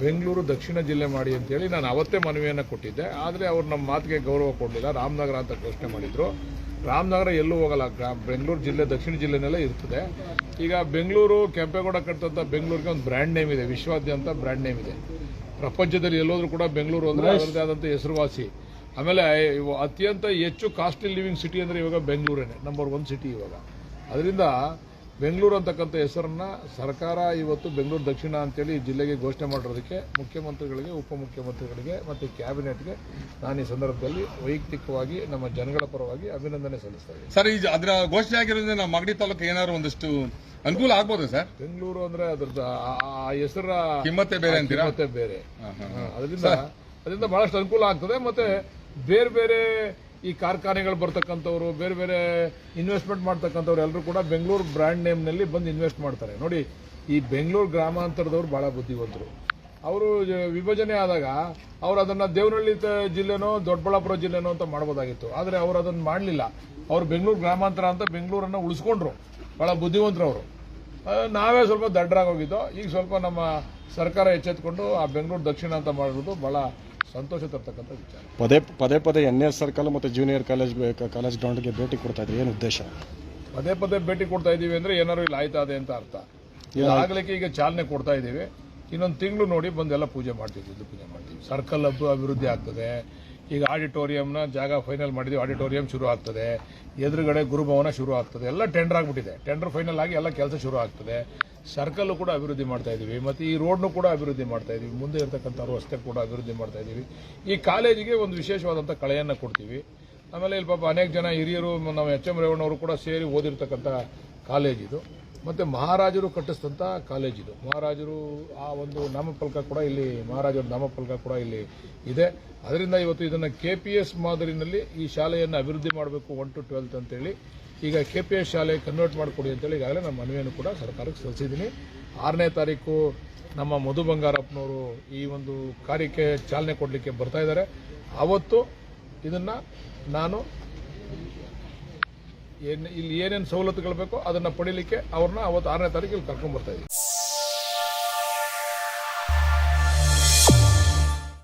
ಬೆಂಗಳೂರು ದಕ್ಷಿಣ ಜಿಲ್ಲೆ ಮಾಡಿ ಅಂತೇಳಿ ನಾನು ಅವತ್ತೇ ಮನವಿಯನ್ನು ಕೊಟ್ಟಿದ್ದೆ. ಆದರೆ ಅವರು ನಮ್ಮ ಮಾತಿಗೆ ಗೌರವ ಕೊಡಲಿಲ್ಲ. ರಾಮನಗರ ಅಂತ ಘೋಷಣೆ ಮಾಡಿದರು. ರಾಮನಗರ ಎಲ್ಲೂ ಹೋಗಲ್ಲ, ಬೆಂಗಳೂರು ಜಿಲ್ಲೆ ದಕ್ಷಿಣ ಜಿಲ್ಲೆನಲ್ಲೇ ಇರ್ತದೆ. ಈಗ ಬೆಂಗಳೂರು ಕೆಂಪೇಗೌಡ ಕಟ್ಟಿದಂಥ ಬೆಂಗಳೂರಿಗೆ ಒಂದು ಬ್ರ್ಯಾಂಡ್ ನೇಮ್ ಇದೆ, ವಿಶ್ವಾದ್ಯಂತ ಬ್ರ್ಯಾಂಡ್ ನೇಮ್ ಇದೆ. ಪ್ರಪಂಚದಲ್ಲಿ ಎಲ್ಲೋದ್ರೂ ಕೂಡ ಬೆಂಗಳೂರು ಅಂದರೆ ಅದರದೇ ಆದಂಥ ಹೆಸರುವಾಸಿ. ಆಮೇಲೆ ಅತ್ಯಂತ ಹೆಚ್ಚು ಕಾಸ್ಟ್ಲಿ ಲಿವಿಂಗ್ ಸಿಟಿ ಅಂದರೆ ಇವಾಗ ಬೆಂಗಳೂರೇನೆ ನಂಬರ್ 1 ಸಿಟಿ ಇವಾಗ. ಅದರಿಂದ ಬೆಂಗಳೂರು ಅಂತಕ್ಕಂಥ ಹೆಸರನ್ನ ಸರ್ಕಾರ ಇವತ್ತು ಬೆಂಗಳೂರು ದಕ್ಷಿಣ ಅಂತೇಳಿ ಜಿಲ್ಲೆಗೆ ಘೋಷಣೆ ಮಾಡಿರೋದಕ್ಕೆ ಮುಖ್ಯಮಂತ್ರಿಗಳಿಗೆ, ಉಪಮುಖ್ಯಮಂತ್ರಿಗಳಿಗೆ ಮತ್ತು ಕ್ಯಾಬಿನೆಟ್ಗೆ ನಾನು ಈ ಸಂದರ್ಭದಲ್ಲಿ ವೈಯಕ್ತಿಕವಾಗಿ ನಮ್ಮ ಜನಗಳ ಪರವಾಗಿ ಅಭಿನಂದನೆ ಸಲ್ಲಿಸ್ತಾ ಇದ್ದೀನಿ. ಸರ್, ಅದರ ಘೋಷಣೆ ಆಗಿರೋದ್ರಿಂದ ನಮ್ಮ ಮಾಗಡಿ ತಾಲೂಕು ಏನಾದ್ರು ಒಂದಷ್ಟು ಅನುಕೂಲ ಆಗ್ಬೋದು ಸರ್. ಬೆಂಗಳೂರು ಅಂದ್ರೆ ಅದ್ರದ್ದು ಆ ಹೆಸರ ಕಿಮ್ಮತ್ತೆ ಬೇರೆ ಅಂತೀರಾ? ಕಿಮ್ಮತ್ತೆ ಬೇರೆ. ಅದರಿಂದ ಬಹಳಷ್ಟು ಅನುಕೂಲ ಆಗ್ತದೆ. ಮತ್ತೆ ಬೇರೆ ಬೇರೆ ಈ ಕಾರ್ಖಾನೆಗಳು ಬರ್ತಕ್ಕಂಥವ್ರು, ಬೇರೆ ಬೇರೆ ಇನ್ವೆಸ್ಟ್ಮೆಂಟ್ ಮಾಡ್ತಕ್ಕಂಥವ್ರು ಎಲ್ಲರೂ ಕೂಡ ಬೆಂಗಳೂರು ಬ್ರ್ಯಾಂಡ್ ನೇಮ್ನಲ್ಲಿ ಬಂದು ಇನ್ವೆಸ್ಟ್ ಮಾಡ್ತಾರೆ. ನೋಡಿ, ಈ ಬೆಂಗಳೂರು ಗ್ರಾಮಾಂತರದವ್ರು ಬಹಳ ಬುದ್ಧಿವಂತರು. ಅವರು ವಿಭಜನೆ ಆದಾಗ ಅವರು ಅದನ್ನು ದೇವನಹಳ್ಳಿ ಜಿಲ್ಲೆನೋ ದೊಡ್ಡಬಳ್ಳಾಪುರ ಜಿಲ್ಲೆನೋ ಅಂತ ಮಾಡ್ಬೋದಾಗಿತ್ತು. ಆದರೆ ಅವರು ಅದನ್ನು ಮಾಡಲಿಲ್ಲ. ಅವರು ಬೆಂಗಳೂರು ಗ್ರಾಮಾಂತರ ಅಂತ ಬೆಂಗಳೂರನ್ನು ಉಳಿಸ್ಕೊಂಡ್ರು. ಬಹಳ ಬುದ್ಧಿವಂತರು ಅವರು. ನಾವೇ ಸ್ವಲ್ಪ ದಡ್ಡರಾಗಿ ಹೋಗಿದ್ದೋ. ಈಗ ಸ್ವಲ್ಪ ನಮ್ಮ ಸರ್ಕಾರ ಎಚ್ಚೆತ್ತುಕೊಂಡು ಆ ಬೆಂಗಳೂರು ದಕ್ಷಿಣ ಅಂತ ಮಾಡಿರೋದು ಬಹಳ ಸಂತೋಷ ತರ್ತಕ್ಕಂಥ ವಿಚಾರ. ಪದೇ NS ಸರ್ಕಲ್ ಮತ್ತು ಜೂನಿಯರ್ ಕಾಲೇಜ್ ಗ್ರೌಂಡ್ಗೆ ಭೇಟಿ ಕೊಡ್ತಾ ಇದ್ದೀವಿ. ಏನು ಉದ್ದೇಶ? ಪದೇ ಭೇಟಿ ಕೊಡ್ತಾ ಇದ್ದೀವಿ ಅಂದ್ರೆ ಏನಾದ್ರು ಇಲ್ಲಿ ಆಯ್ತಾ ಇದೆ ಅಂತ ಅರ್ಥ. ಆಗ್ಲಿಕ್ಕೆ ಈಗ ಚಾಲನೆ ಕೊಡ್ತಾ ಇದ್ದೀವಿ. ಇನ್ನೊಂದು ತಿಂಗಳು ನೋಡಿ ಬಂದೆಲ್ಲ ಪೂಜೆ ಮಾಡ್ತೀವಿ. ಸರ್ಕಲ್ ಅಭಿವೃದ್ಧಿ ಆಗ್ತದೆ. ಈಗ ಆಡಿಟೋರಿಯಂನ ಜಾಗ ಫೈನಲ್ ಮಾಡಿದ್ವಿ. ಆಡಿಟೋರಿಯಂ ಶುರು ಆಗ್ತದೆ. ಎದುರುಗಡೆ ಗುರುಭವನ ಶುರು ಆಗ್ತದೆ. ಎಲ್ಲ ಟೆಂಡರ್ ಆಗಿಬಿಟ್ಟಿದೆ. ಟೆಂಡರ್ ಫೈನಲ್ ಆಗಿ ಎಲ್ಲ ಕೆಲಸ ಶುರು ಆಗ್ತದೆ. ಸರ್ಕಲ್ ಕೂಡ ಅಭಿವೃದ್ಧಿ ಮಾಡ್ತಾ ಇದ್ದೀವಿ. ಮತ್ತು ಈ ರೋಡ್ನು ಕೂಡ ಅಭಿವೃದ್ಧಿ ಮಾಡ್ತಾ ಇದ್ದೀವಿ. ಮುಂದೆ ಇರತಕ್ಕಂಥ ರಸ್ತೆ ಕೂಡ ಅಭಿವೃದ್ಧಿ ಮಾಡ್ತಾ ಇದ್ದೀವಿ. ಈ ಕಾಲೇಜಿಗೆ ಒಂದು ವಿಶೇಷವಾದಂಥ ಕಳೆಯನ್ನು ಕೊಡ್ತೀವಿ. ಆಮೇಲೆ ಇಲ್ಲಿ ಪಾಪ ಅನೇಕ ಜನ ಹಿರಿಯರು, ನಮ್ಮ HM ರೇವಣ್ಣವರು ಕೂಡ ಸೇರಿ ಓದಿರ್ತಕ್ಕಂಥ ಕಾಲೇಜ್ ಇದು. ಮತ್ತು ಮಹಾರಾಜರು ಕಟ್ಟಿಸಿದಂಥ ಕಾಲೇಜ್ ಇದು. ಮಹಾರಾಜರು ಆ ಒಂದು ನಾಮಫಲಕ ಕೂಡ ಇಲ್ಲಿ, ಮಹಾರಾಜರ ನಾಮಫಲಕ ಕೂಡ ಇಲ್ಲಿ ಇದೆ. ಅದರಿಂದ ಇವತ್ತು ಇದನ್ನು KPS ಮಾದರಿನಲ್ಲಿ ಈ ಶಾಲೆಯನ್ನು ಅಭಿವೃದ್ಧಿ ಮಾಡಬೇಕು 1 to 12 ಅಂತೇಳಿ ಈಗ KPS ಶಾಲೆ ಕನ್ವರ್ಟ್ ಮಾಡಿಕೊಡಿ ಅಂತೇಳಿ ಈಗಾಗಲೇ ನಮ್ಮ ಮನವಿಯನ್ನು ಕೂಡ ಸರ್ಕಾರಕ್ಕೆ ಸಲ್ಲಿಸಿದ್ದೀನಿ. 6ನೇ ತಾರೀಕು ನಮ್ಮ ಮಧು ಬಂಗಾರಪ್ಪನವರು ಈ ಒಂದು ಕಾರ್ಯಕ್ಕೆ ಚಾಲನೆ ಕೊಡಲಿಕ್ಕೆ ಬರ್ತಾ ಇದ್ದಾರೆ. ಅವತ್ತು ಇದನ್ನು ನಾನು ಇಲ್ಲಿ ಏನೇನು ಸವಲತ್ತುಗಳು ಬೇಕೋ ಅದನ್ನು ಪಡೀಲಿಕ್ಕೆ ಅವ್ರನ್ನ ಅವತ್ತು 6ನೇ ತಾರೀಕು ಇಲ್ಲಿ ಕರ್ಕೊಂಡು ಬರ್ತಾ ಇದ್ದೀನಿ.